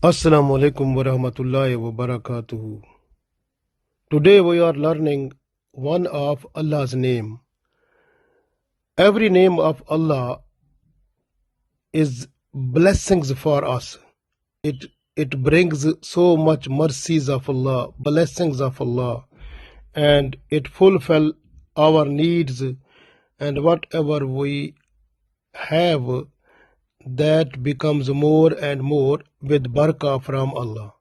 Assalamu alaikum wa rahmatullahi wa barakatuhu. Today we are learning one of Allah's name. Every name of Allah is blessings for us. It brings so much mercies of Allah, blessings of Allah, and it fulfill our needs, and whatever we have, that becomes more and more with barakah from Allah.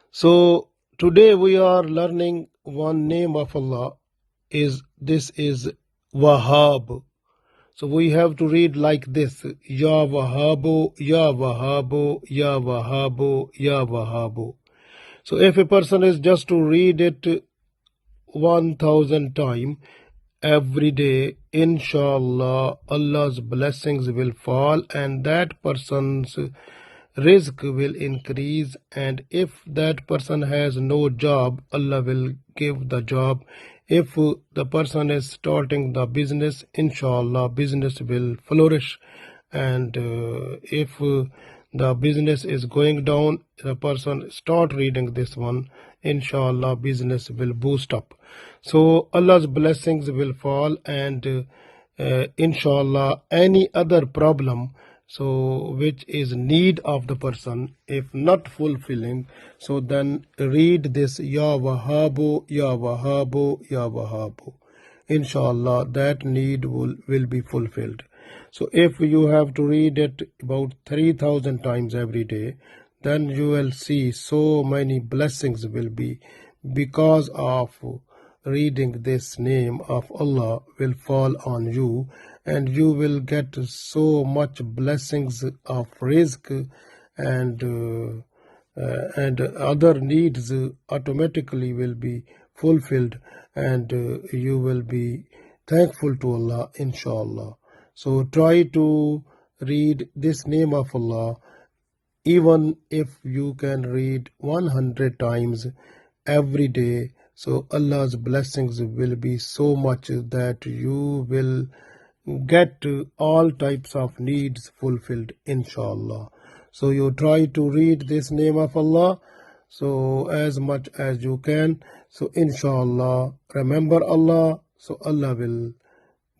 So today we are learning one name of Allah. This is Wahhab. So we have to read like this: Ya Wahhabu, Ya Wahhabu, Ya Wahhabu, Ya Wahhabu. So if a person is just to read it 1000 times every day, inshallah, Allah's blessings will fall and that person's risk will increase. And if that person has no job, Allah will give the job. If the person is starting the business, inshallah, business will flourish. And if the business is going down, the person start reading this one, inshallah, business will boost up. So Allah's blessings will fall, and inshallah, any other problem so which is need of the person, if not fulfilling, so then read this Ya Wahhabu, Ya Wahhabu, Ya Wahhabu. Inshallah, that need will be fulfilled. So if you have to read it about 3000 times every day, then you will see so many blessings will be because of reading this name of Allah will fall on you, and you will get so much blessings of rizq, and other needs automatically will be fulfilled, and you will be thankful to Allah, inshallah. So try to read this name of Allah. Even if you can read 100 times every day, so Allah's blessings will be so much that you will get all types of needs fulfilled, inshallah. So you try to read this name of Allah so as much as you can. So inshallah, remember Allah, so Allah will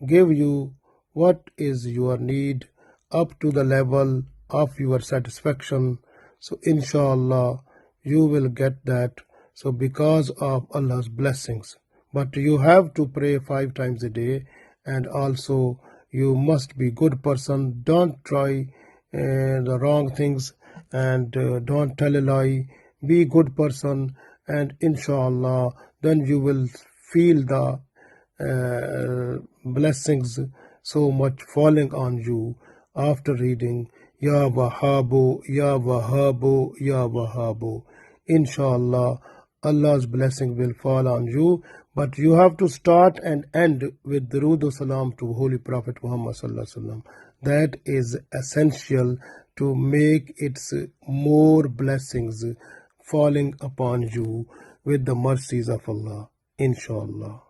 give you what is your need up to the level of your satisfaction. So inshallah, you will get that, so because of Allah's blessings. But you have to pray 5 times a day, and also you must be good person. Don't try the wrong things, and don't tell a lie. Be good person, and inshallah, then you will feel the blessings so much falling on you after reading Ya Wahhabu, Ya Wahhabu, Ya Wahhabu. Inshallah, Allah's blessing will fall on you, but you have to start and end with Durood Salam to Holy Prophet Muhammad Sallallahu Alaihi Wasallam. That is essential to make its more blessings falling upon you with the mercies of Allah, inshallah.